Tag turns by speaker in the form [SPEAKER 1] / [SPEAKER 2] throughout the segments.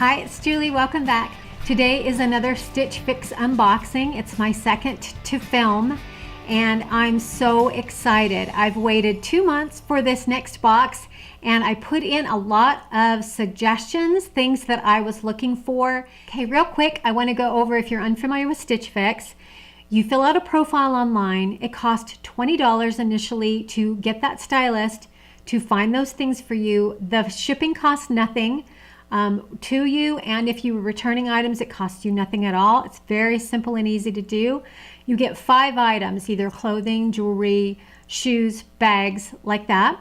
[SPEAKER 1] Hi, it's Julie. Welcome back. Today is another Stitchfix unboxing. It's my second to film, and I'm so excited. I've waited 2 months for this next box, and I put in a lot of suggestions, things that I was looking for. Okay, real quick, I want to go over, if you're unfamiliar with Stitchfix, you fill out a profile online. It costs $20 initially to get that stylist to find those things for you. The shipping costs nothing to you, and if you were returning items, it costs you nothing at all. It's very simple and easy to do. You get 5 items, either clothing, jewelry, shoes, bags, like that.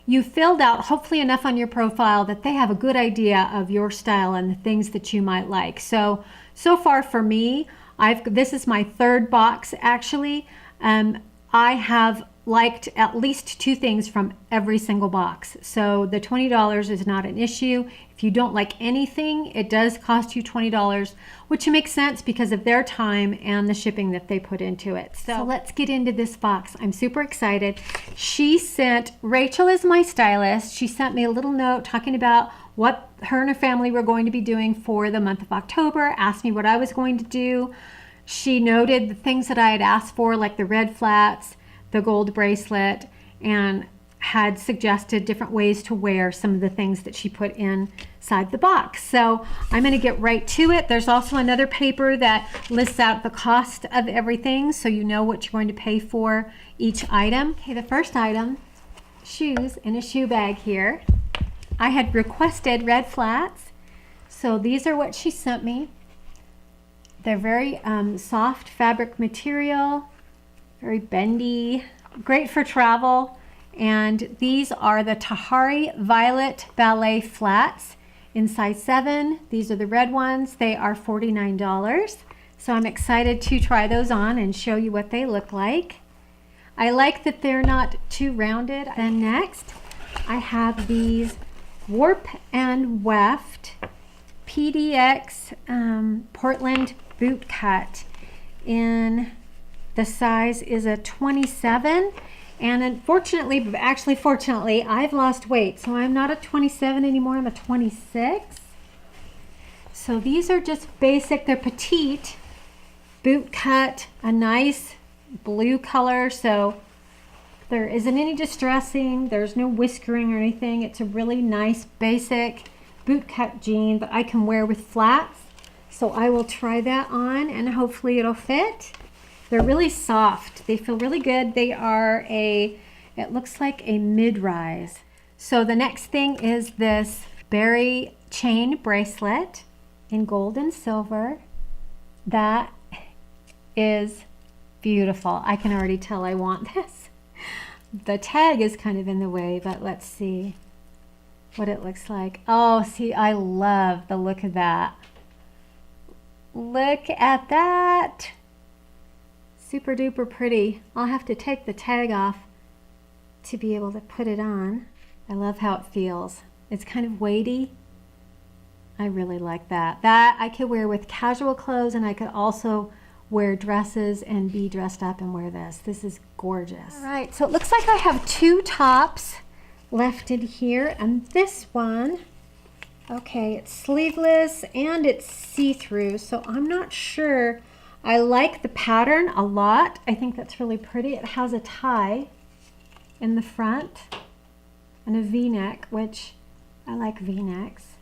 [SPEAKER 1] You filled out hopefully enough on your profile that they have a good idea of your style and the things that you might like. So far for me, this is my 3rd box actually. I have liked at least 2 things from every single box. So the $20 is not an issue. If you don't like anything, it does cost you $20, which makes sense because of their time and the shipping that they put into it. So let's get into this box. I'm super excited. Rachel is my stylist. She sent me a little note talking about what her and her family were going to be doing for the month of October, asked me what I was going to do. She noted the things that I had asked for, like the red flats, the gold bracelet, and had suggested different ways to wear some of the things that she put inside the box. So I'm going to get right to it. There's also another paper that lists out the cost of everything, so you know what you're going to pay for each item. Okay, the first item, shoes in a shoe bag here. I had requested red flats, so these are what she sent me. They're very soft fabric material, very bendy, great for travel. And these are the Tahari Violet Ballet Flats in size 7. These are the red ones. They are $49. So I'm excited to try those on and show you what they look like. I like that they're not too rounded. And next, I have these Warp and Weft PDX Portland boot cut in the size is a 27, and fortunately, I've lost weight, so I'm not a 27 anymore, I'm a 26. So these are just basic, they're petite, boot cut, a nice blue color, so there isn't any distressing, there's no whiskering or anything. It's a really nice basic boot cut jean that I can wear with flats. So I will try that on and hopefully it'll fit. They're really soft. They feel really good. They are it looks like a mid-rise. So the next thing is this berry chain bracelet in gold and silver. That is beautiful. I can already tell I want this. The tag is kind of in the way, but let's see what it looks like. Oh, see, I love the look of that. Look at that. Super duper pretty. I'll have to take the tag off to be able to put it on. I love how it feels. It's kind of weighty. I really like that. That I could wear with casual clothes, and I could also wear dresses and be dressed up and wear this. This is gorgeous. All right, so it looks like I have 2 tops left in here, and this one, okay, it's sleeveless and it's see-through, so I'm not sure. I like the pattern a lot. I think that's really pretty. It has a tie in the front and a V-neck, which I like V-necks.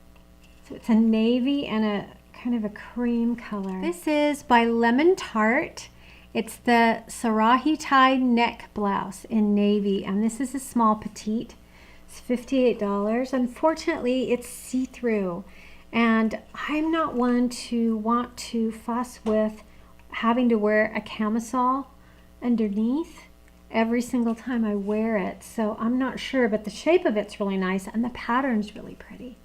[SPEAKER 1] So it's a navy and a kind of a cream color. This is by Lemon Tart. It's the Sarahi tie neck blouse in navy, and this is a small petite. It's $58. Unfortunately, it's see-through, and I'm not one to want to fuss with having to wear a camisole underneath every single time I wear it, so I'm not sure, but the shape of it's really nice and the pattern's really pretty.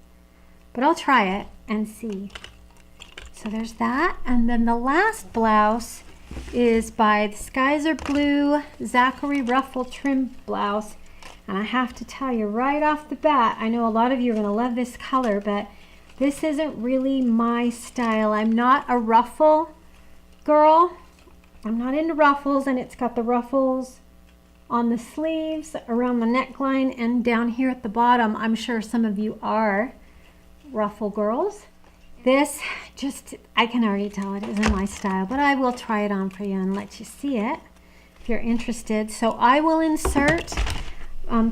[SPEAKER 1] But I'll try it and see. So there's that, and then the last blouse is by the Skies Are Blue Zachary Ruffle Trim Blouse, and I have to tell you right off the bat, I know a lot of you are going to love this color, but this isn't really my style. I'm not a ruffle girl. I'm not into ruffles, and it's got the ruffles on the sleeves, around the neckline, and down here at the bottom. I'm sure some of you are ruffle girls. This just, I can already tell it isn't my style, but I will try it on for you and let you see it if you're interested. So I will insert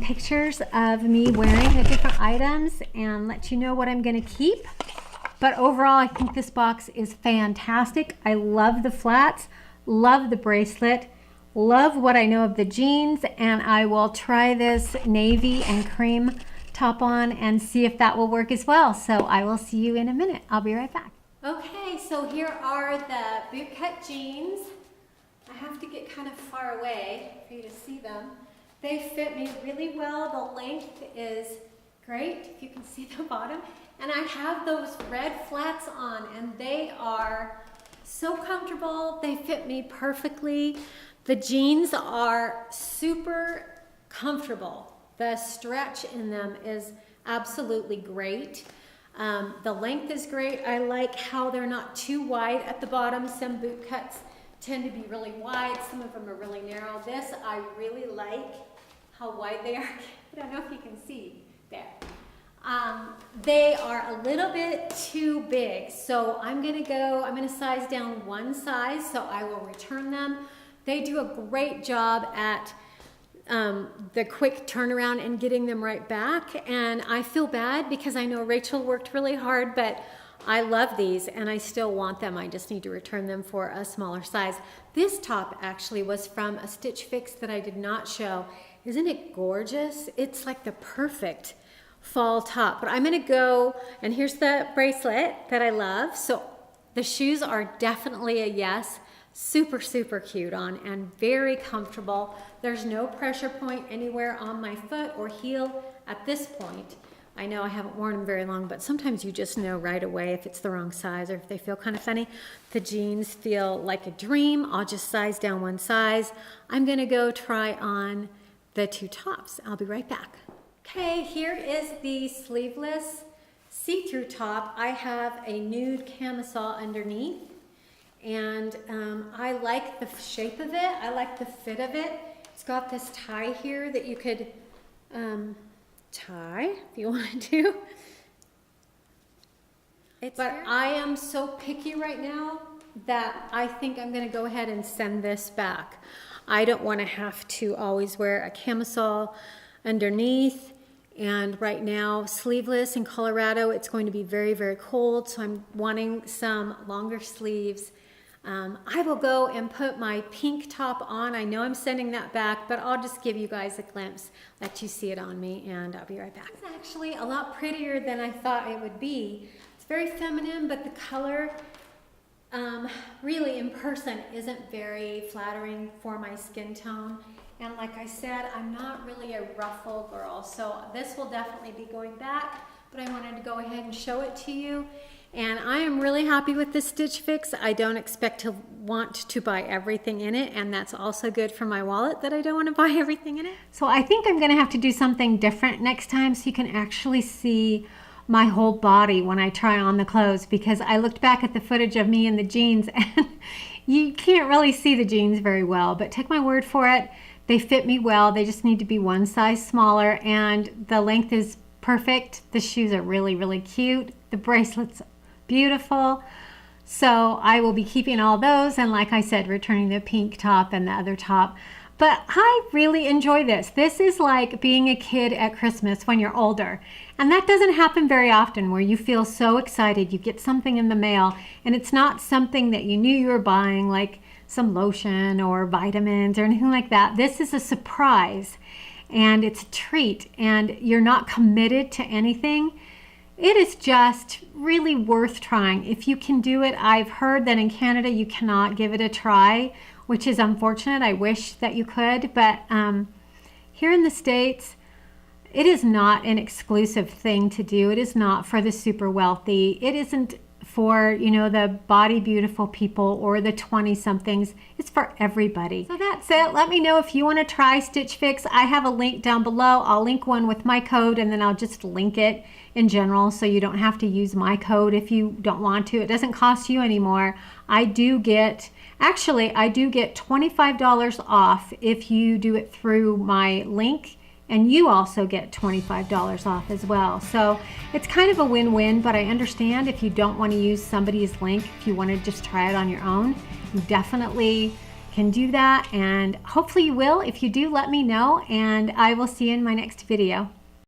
[SPEAKER 1] pictures of me wearing the different items and let you know what I'm going to keep. But overall, I think this box is fantastic. I love the flats, love the bracelet, love what I know of the jeans, and I will try this navy and cream top on and see if that will work as well. So I will see you in a minute. I'll be right back. Okay, so here are the bootcut jeans. I have to get kind of far away for you to see them. They fit me really well. The length is great, if you can see the bottom. And I have those red flats on and they are so comfortable. They fit me perfectly. The jeans are super comfortable. The stretch in them is absolutely great. The length is great. I like how they're not too wide at the bottom. Some boot cuts tend to be really wide. Some of them are really narrow. This, I really like how wide they are. I don't know if you can see there. They are a little bit too big. So I'm gonna size down one size, so I will return them. They do a great job at the quick turnaround and getting them right back. And I feel bad because I know Rachel worked really hard, but I love these and I still want them. I just need to return them for a smaller size. This top actually was from a Stitchfix that I did not show. Isn't it gorgeous? It's like the perfect fall top. But I'm gonna go, and here's the bracelet that I love. So the shoes are definitely a yes. Super, super cute on and very comfortable. There's no pressure point anywhere on my foot or heel at this point. I know I haven't worn them very long, but sometimes you just know right away if it's the wrong size or if they feel kind of funny. The jeans feel like a dream. I'll just size down one size. I'm gonna go try on the two tops. I'll be right back. Okay, here is the sleeveless see-through top. I have a nude camisole underneath. And I like the shape of it. I like the fit of it. It's got this tie here that you could tie if you wanted to. But I am so picky right now that I think I'm going to go ahead and send this back. I don't want to have to always wear a camisole underneath. And right now, sleeveless in Colorado, it's going to be very, very cold. So I'm wanting some longer sleeves. I will go and put my pink top on. I know I'm sending that back, but I'll just give you guys a glimpse, let you see it on me, and I'll be right back. It's actually a lot prettier than I thought it would be. It's very feminine, but the color really in person isn't very flattering for my skin tone. And like I said, I'm not really a ruffle girl, so this will definitely be going back, but I wanted to go ahead and show it to you. And I am really happy with this Stitch Fix. I don't expect to want to buy everything in it, and that's also good for my wallet that I don't want to buy everything in it. So I think I'm gonna have to do something different next time so you can actually see my whole body when I try on the clothes, because I looked back at the footage of me in the jeans and you can't really see the jeans very well, but take my word for it, they fit me well. They just need to be one size smaller, and the length is perfect. The shoes are really, really cute. The bracelet's beautiful. So I will be keeping all those, and like I said, returning the pink top and the other top. But I really enjoy this. This is like being a kid at Christmas when you're older. And that doesn't happen very often, where you feel so excited. You get something in the mail and it's not something that you knew you were buying, like some lotion or vitamins or anything like that. This is a surprise and it's a treat, and you're not committed to anything. It is just really worth trying. If you can do it, I've heard that in Canada you cannot give it a try, which is unfortunate. I wish that you could, but here in the States, it is not an exclusive thing to do. It is not for the super wealthy. It isn't for, you know, the body beautiful people or the 20-somethings. It's for everybody. So that's it. Let me know if you want to try Stitch Fix. I have a link down below. I'll link one with my code, and then I'll just link it in general, so you don't have to use my code if you don't want to. It doesn't cost you anymore. I do get $25 off if you do it through my link and you also get $25 off as well. So it's kind of a win-win, but I understand if you don't want to use somebody's link, if you want to just try it on your own, you definitely can do that, and hopefully you will. If you do, let me know, and I will see you in my next video.